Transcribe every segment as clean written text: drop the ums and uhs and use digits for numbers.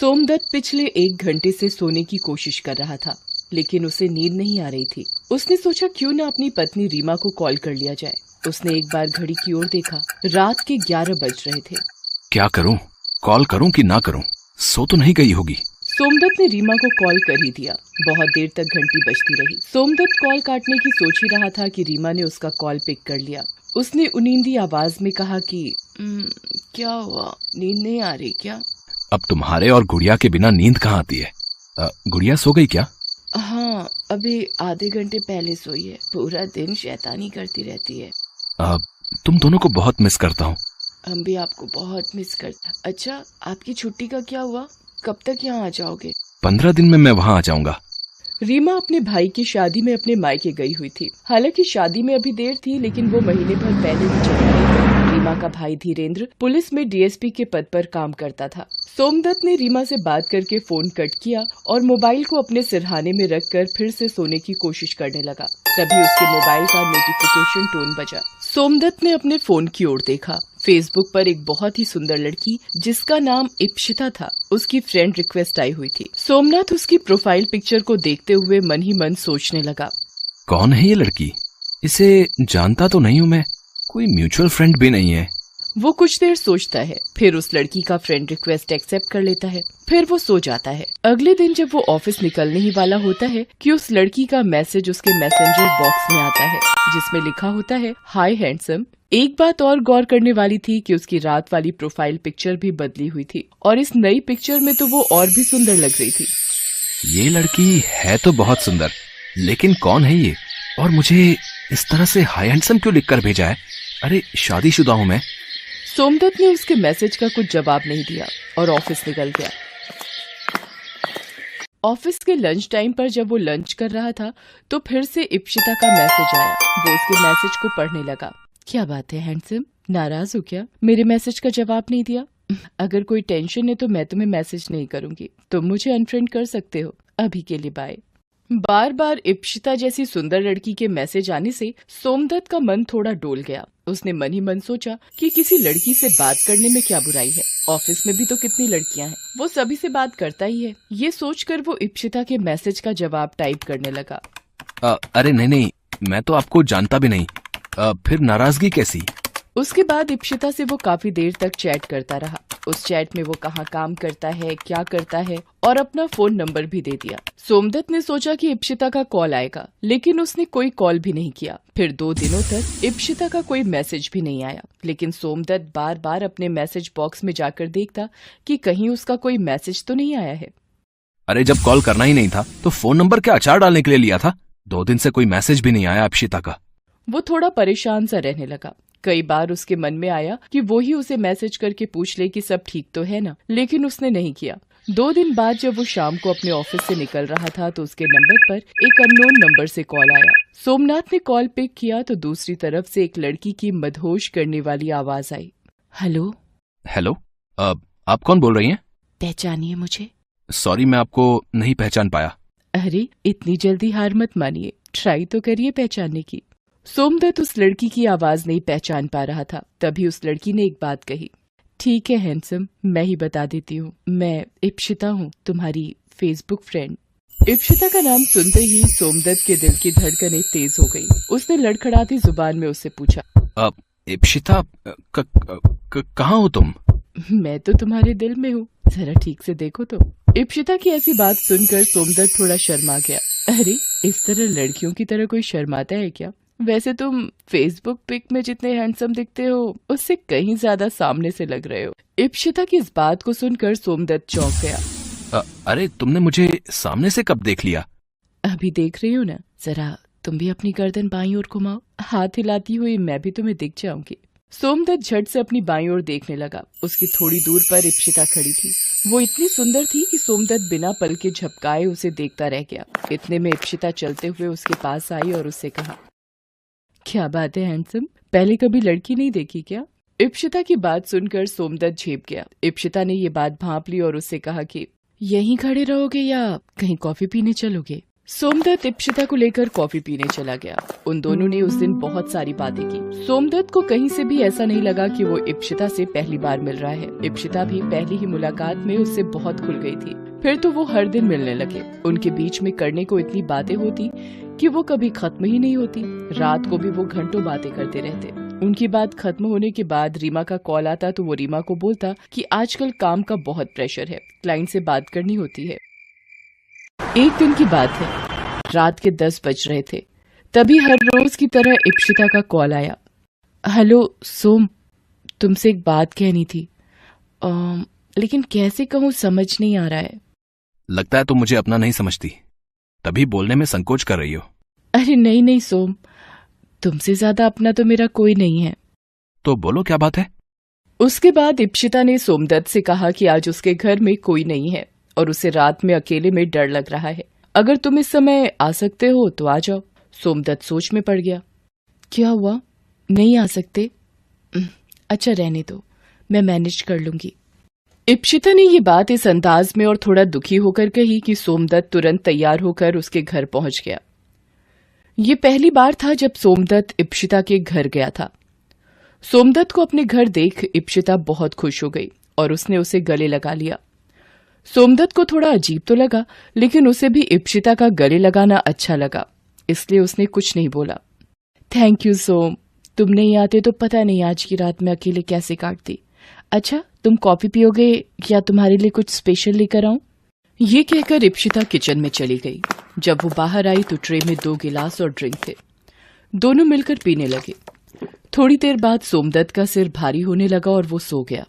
सोमदत्त पिछले 1 घंटे से सोने की कोशिश कर रहा था, लेकिन उसे नींद नहीं आ रही थी। उसने सोचा क्यों न अपनी पत्नी रीमा को कॉल कर लिया जाए। उसने एक बार घड़ी की ओर देखा। रात के 11 बज रहे थे। क्या करूं? कॉल करूं कि ना करूं? सो तो नहीं गई होगी। सोमदत्त ने रीमा को कॉल कर ही दिया। बहुत देर तक घंटी बजती रही। सोमदत्त कॉल काटने की सोच ही रहा था कि रीमा ने उसका कॉल पिक कर लिया। उसने उनींदी आवाज में कहा कि क्या हुआ, नींद नहीं आ रही क्या? अब तुम्हारे और गुड़िया के बिना नींद कहाँ आती है? गुड़िया सो गई क्या? हाँ, अभी आधे घंटे पहले सोई है। पूरा दिन शैतानी करती रहती है। तुम दोनों को बहुत मिस करता हूँ। हम भी आपको बहुत मिस करता। अच्छा, आपकी छुट्टी का क्या हुआ? कब तक यहाँ आ जाओगे? 15 दिन में मैं वहाँ आ जाऊंगा। रीमा अपने भाई की शादी में अपने मायके गई हुई थी। हालांकि शादी में अभी देर थी, लेकिन वो महीने भर पहले ही चली गई थी। रीमा का भाई धीरेन्द्र पुलिस में डीएसपी के पद पर काम करता था। सोमदत्त ने रीमा से बात करके फोन कट किया और मोबाइल को अपने सिरहाने में रखकर फिर से सोने की कोशिश करने लगा। तभी उसके मोबाइल का नोटिफिकेशन टोन बजा। सोमदत्त ने अपने फोन की ओर देखा। फेसबुक पर एक बहुत ही सुंदर लड़की जिसका नाम इप्शिता था, उसकी फ्रेंड रिक्वेस्ट आई हुई थी। सोमनाथ उसकी प्रोफाइल पिक्चर को देखते हुए मन ही मन सोचने लगा, कौन है ये लड़की? इसे जानता तो नहीं हूँ मैं। कोई म्यूचुअल फ्रेंड भी नहीं है। वो कुछ देर सोचता है, फिर उस लड़की का फ्रेंड रिक्वेस्ट एक्सेप्ट कर लेता है। फिर वो सो जाता है। अगले दिन जब वो ऑफिस निकलने ही वाला होता है कि उस लड़की का मैसेज उसके मैसेंजर बॉक्स में आता है, जिसमें लिखा होता है, हाय हैंडसम। एक बात और गौर करने वाली थी कि उसकी रात वाली प्रोफाइल पिक्चर भी बदली हुई थी और इस नई पिक्चर में तो वो और भी सुंदर लग रही थी। ये लड़की है तो बहुत सुंदर, लेकिन कौन है ये? और मुझे इस तरह से हाय हैंडसम क्यों लिखकर भेजा है? अरे शादीशुदा हूँ मैं। सोमदत्त ने उसके मैसेज का कुछ जवाब नहीं दिया और ऑफिस निकल गया। ऑफिस के लंच टाइम पर जब वो लंच कर रहा था तो फिर से इप्शिता का मैसेज आया। वो उसके मैसेज को पढ़ने लगा। क्या बात है हैंडसम, नाराज हो क्या? मेरे मैसेज का जवाब नहीं दिया? अगर कोई टेंशन है तो मैं तुम्हें मैसेज नहीं करूंगी। तुम मुझे अनफ्रेंड कर सकते हो। अभी के लिए बाय। बार बार इप्शिता जैसी सुंदर लड़की के मैसेज आने से सोमदत्त का मन थोड़ा डोल गया। उसने मन ही मन सोचा कि किसी लड़की से बात करने में क्या बुराई है। ऑफिस में भी तो कितनी लड़कियां हैं, वो सभी से बात करता ही है। ये सोचकर वो इप्शिता के मैसेज का जवाब टाइप करने लगा। अरे नहीं, मैं तो आपको जानता भी नहीं। फिर नाराजगी कैसी? उसके बाद इप्शिता से वो काफी देर तक चैट करता रहा। उस चैट में वो कहाँ काम करता है, क्या करता है और अपना फोन नंबर भी दे दिया। सोमदत्त ने सोचा कि इप्शिता का कॉल आएगा, लेकिन उसने कोई कॉल भी नहीं किया। फिर 2 दिनों तक इप्शिता का कोई मैसेज भी नहीं आया, लेकिन सोमदत्त बार बार अपने मैसेज बॉक्स में जाकर देखता कि कहीं उसका कोई मैसेज तो नहीं आया है। अरे जब कॉल करना ही नहीं था तो फोन नंबर क्या अचार डालने के लिए लिया था? 2 दिन से कोई मैसेज भी नहीं आया इप्शिता का। वो थोड़ा परेशान सा रहने लगा। कई बार उसके मन में आया कि वो ही उसे मैसेज करके पूछ ले कि सब ठीक तो है ना, लेकिन उसने नहीं किया। 2 दिन बाद जब वो शाम को अपने ऑफिस से निकल रहा था तो उसके नंबर पर एक अननोन नंबर से कॉल आया। सोमनाथ ने कॉल पिक किया तो दूसरी तरफ से एक लड़की की मदहोश करने वाली आवाज आई। हेलो। हेलो, आप कौन बोल रही हैं? पहचानिए मुझे। सॉरी, मैं आपको नहीं पहचान पाया। अरे इतनी जल्दी हार मत मानिए, ट्राई तो करिए पहचानने की। सोमदत्त उस लड़की की आवाज नहीं पहचान पा रहा था। तभी उस लड़की ने एक बात कही। ठीक है हैंडसम, मैं ही बता देती हूँ। मैं इप्शिता हूँ, तुम्हारी फेसबुक फ्रेंड। इप्शिता का नाम सुनते ही सोमदत्त के दिल की धड़कनें तेज हो गई। उसने लड़खड़ाती जुबान में उससे पूछा, इप्शिता, कहाँ हो तुम? मैं तो तुम्हारे दिल में हूँ, जरा ठीक से देखो तो। इप्शिता की ऐसी बात सुनकर सोमदत्त थोड़ा शर्मा गया। अरे इस तरह लड़कियों की तरह कोई शर्माता है क्या? वैसे तुम फेसबुक पिक में जितने हैंडसम दिखते हो उससे कहीं ज्यादा सामने से लग रहे हो। इप्शिता की इस बात को सुनकर सोमदत्त चौंक गया। अरे तुमने मुझे सामने से कब देख लिया? अभी देख रही हो ना, जरा तुम भी अपनी गर्दन बाईं ओर घुमाओ। हाथ हिलाती हुई मैं भी तुम्हें दिख जाऊंगी। सोमदत्त झट से अपनी बाईं ओर देखने लगा। उसकी थोड़ी दूर पर इप्शिता खड़ी थी। वो इतनी सुंदर थी कि सोमदत्त बिना पल के झपकाए उसे देखता रह गया। इतने में इप्शिता चलते हुए उसके पास आई और उससे कहा, क्या बात है हैंडसम, पहले कभी लड़की नहीं देखी क्या? इप्शिता की बात सुनकर सोमदत्त झेप गया। इप्शिता ने ये बात भांप ली और उससे कहा कि यहीं खड़े रहोगे या कहीं कॉफी पीने चलोगे? सोमदत्त इप्शिता को लेकर कॉफी पीने चला गया। उन दोनों ने उस दिन बहुत सारी बातें की। सोमदत्त को कहीं से भी ऐसा नहीं लगा कि वो इप्शिता से पहली बार मिल रहा है। इप्शिता भी पहली ही मुलाकात में उससे बहुत खुल गई थी। फिर तो वो हर दिन मिलने लगे। उनके बीच में करने को इतनी बातें होती कि वो कभी खत्म ही नहीं होती। रात को भी वो घंटों बातें करते रहते। उनकी बात खत्म होने के बाद रीमा का कॉल आता तो वो रीमा को बोलता कि आजकल काम का बहुत प्रेशर है, क्लाइंट से बात करनी होती है। एक दिन की बात है, रात के 10 बज रहे थे। तभी हर रोज की तरह इप्शिता का कॉल आया। हेलो सोम, तुमसे एक बात कहनी थी, लेकिन कैसे कहूँ समझ नहीं आ रहा है। लगता है तुम मुझे अपना नहीं समझती, तभी बोलने में संकोच कर रही हो। अरे नहीं नहीं सोम, तुमसे ज्यादा अपना तो मेरा कोई नहीं है। तो बोलो क्या बात है। उसके बाद इप्शिता ने सोमदत्त से कहा कि आज उसके घर में कोई नहीं है और उसे रात में अकेले में डर लग रहा है। अगर तुम इस समय आ सकते हो तो आ जाओ। सोमदत्त सोच में पड़ गया। क्या हुआ, नहीं आ सकते? अच्छा रहने दो, मैं मैनेज कर लूंगी। इप्शिता ने ये बात इस अंदाज में और थोड़ा दुखी होकर कही कि सोमदत्त तुरंत तैयार होकर उसके घर पहुंच गया। ये पहली बार था जब सोमदत्त इप्शिता के घर गया था। सोमदत्त को अपने घर देख इप्शिता बहुत खुश हो गई और उसने उसे गले लगा लिया। सोमदत्त को थोड़ा अजीब तो लगा, लेकिन उसे भी इप्शिता का गले लगाना अच्छा लगा, इसलिए उसने कुछ नहीं बोला। थैंक यू सोम, तुम नहीं आते तो पता नहीं आज की रात में अकेले कैसे काटती। अच्छा, तुम कॉफी पियोगे या तुम्हारे लिए कुछ स्पेशल लेकर आऊं? ये कहकर इप्शिता किचन में चली गई। जब वो बाहर आई तो ट्रे में 2 गिलास और ड्रिंक थे। दोनों मिलकर पीने लगे। थोड़ी देर बाद सोमदत्त का सिर भारी होने लगा और वो सो गया।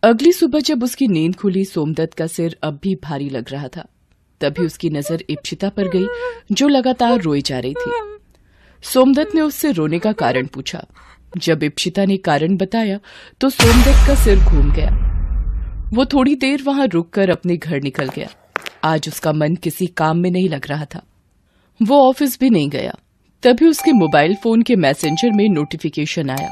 अगली सुबह जब उसकी नींद खुली, सोमदत्त का सिर अब भी भारी लग रहा था। तभी उसकी नजर इप्शिता पर गई, जो लगातार रोई जा रही थी। सोमदत्त ने उससे रोने का कारण पूछा। जब इप्शिता ने कारण बताया तो सोमदत्त का सिर घूम गया। वो थोड़ी देर वहां रुककर अपने घर निकल गया। आज उसका मन किसी काम में नहीं लग रहा था। वो ऑफिस भी नहीं गया। तभी उसके मोबाइल फोन के मैसेंजर में नोटिफिकेशन आया।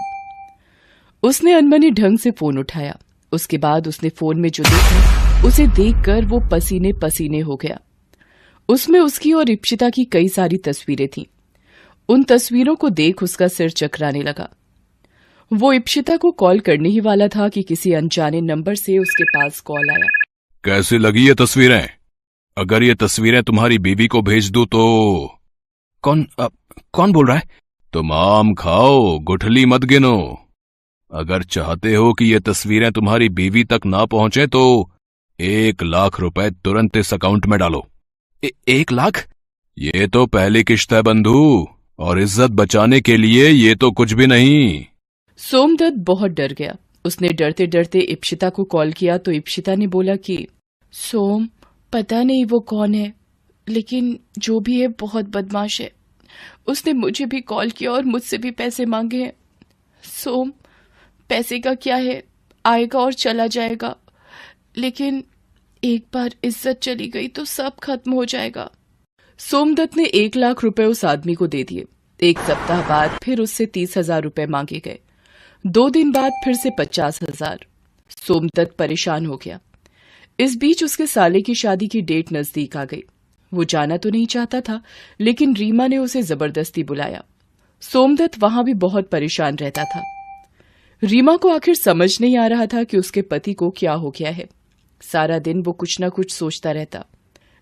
उसने अनमने ढंग से फोन उठाया। उसके बाद उसने फोन में जो देखा उसे देखकर वो पसीने पसीने हो गया। उसमें उसकी और इप्शिता की कई सारी तस्वीरें थीं। उन तस्वीरों को देख उसका सिर चकराने लगा। वो इप्शिता को कॉल करने ही वाला था कि किसी अनजाने नंबर से उसके पास कॉल आया। कैसी लगी ये तस्वीरें? अगर ये तस्वीरें तुम्हारी बीवी को भेज दूं तो? कौन बोल रहा है? तुम आम खाओ, गुठली मत गिनो। अगर चाहते हो कि ये तस्वीरें तुम्हारी बीवी तक ना पहुंचे तो 1 लाख रुपए तुरंत इस अकाउंट में डालो। 1 लाख? ये तो पहली किश्त है बंधु, और इज्जत बचाने के लिए ये तो कुछ भी नहीं। सोमदत्त बहुत डर गया। उसने डरते डरते इप्शिता को कॉल किया तो इप्शिता ने बोला कि सोम, पता नहीं वो कौन है, लेकिन जो भी है बहुत बदमाश है। उसने मुझे भी कॉल किया और मुझसे भी पैसे मांगे हैं। सोम, पैसे का क्या है, आएगा और चला जाएगा, लेकिन एक बार इज्जत चली गई तो सब खत्म हो जाएगा। सोमदत्त ने 1 लाख रुपए उस आदमी को दे दिए। 1 सप्ताह बाद फिर उससे 30,000 रुपए मांगे गए। 2 दिन बाद फिर से 50,000। सोमदत्त परेशान हो गया। इस बीच उसके साले की शादी की डेट नजदीक आ गई। वो जाना तो नहीं चाहता था, लेकिन रीमा ने उसे जबरदस्ती बुलाया। सोमदत्त वहां भी बहुत परेशान रहता था। रीमा को आखिर समझ नहीं आ रहा था कि उसके पति को क्या हो गया है। सारा दिन वो कुछ न कुछ सोचता रहता।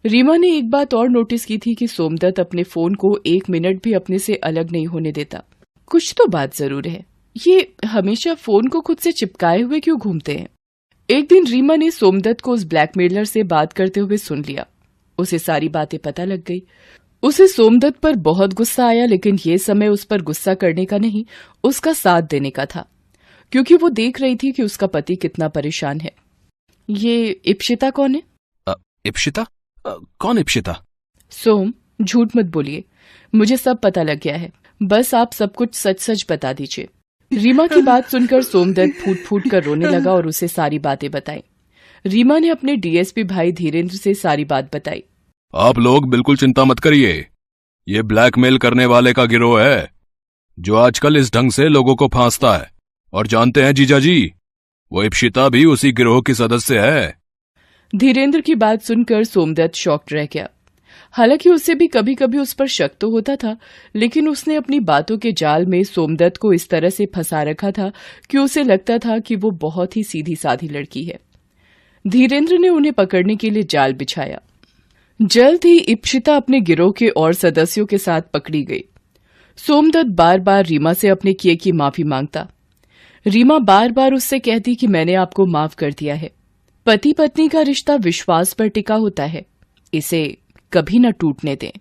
रीमा ने एक बात और नोटिस की थी कि सोमदत्त अपने फोन को 1 मिनट भी अपने से अलग नहीं होने देता। कुछ तो बात जरूर है, ये हमेशा फोन को खुद से चिपकाए हुए क्यों घूमते हैं। एक दिन रीमा ने सोमदत्त को उस ब्लैकमेलर से बात करते हुए सुन लिया। उसे सारी बातें पता लग गई। उसे सोमदत्त पर बहुत गुस्सा आया, लेकिन ये समय उस पर गुस्सा करने का नहीं, उसका साथ देने का था, क्योंकि वो देख रही थी कि उसका पति कितना परेशान है। ये इप्शिता कौन है? इप्शिता? कौन इप्शिता? सोम, झूठ मत बोलिए, मुझे सब पता लग गया है। बस आप सब कुछ सच सच बता दीजिए। रीमा की बात सुनकर सोमदत्त फूट फूट कर रोने लगा और उसे सारी बातें बताई। रीमा ने अपने डीएसपी भाई धीरेन्द्र से सारी बात बताई। आप लोग बिल्कुल चिंता मत करिए, ये ब्लैकमेल करने वाले का गिरोह है जो आजकल इस ढंग से लोगों को फांसता है। और जानते हैं जीजाजी, वो इप्शिता भी उसी गिरोह की सदस्य है। धीरेन्द्र की बात सुनकर सोमदत्त शॉक्ड रह गया। हालांकि उसे भी कभी कभी उस पर शक तो होता था, लेकिन उसने अपनी बातों के जाल में सोमदत्त को इस तरह से फंसा रखा था कि उसे लगता था कि वो बहुत ही सीधी साधी लड़की है। धीरेन्द्र ने उन्हें पकड़ने के लिए जाल बिछाया। जल्द ही इप्सिता अपने गिरोह के और सदस्यों के साथ पकड़ी गई। सोमदत्त बार बार रीमा से अपने किए की माफी मांगता। रीमा बार बार उससे कहती कि मैंने आपको माफ कर दिया है। पति पत्नी का रिश्ता विश्वास पर टिका होता है, इसे कभी न टूटने दें।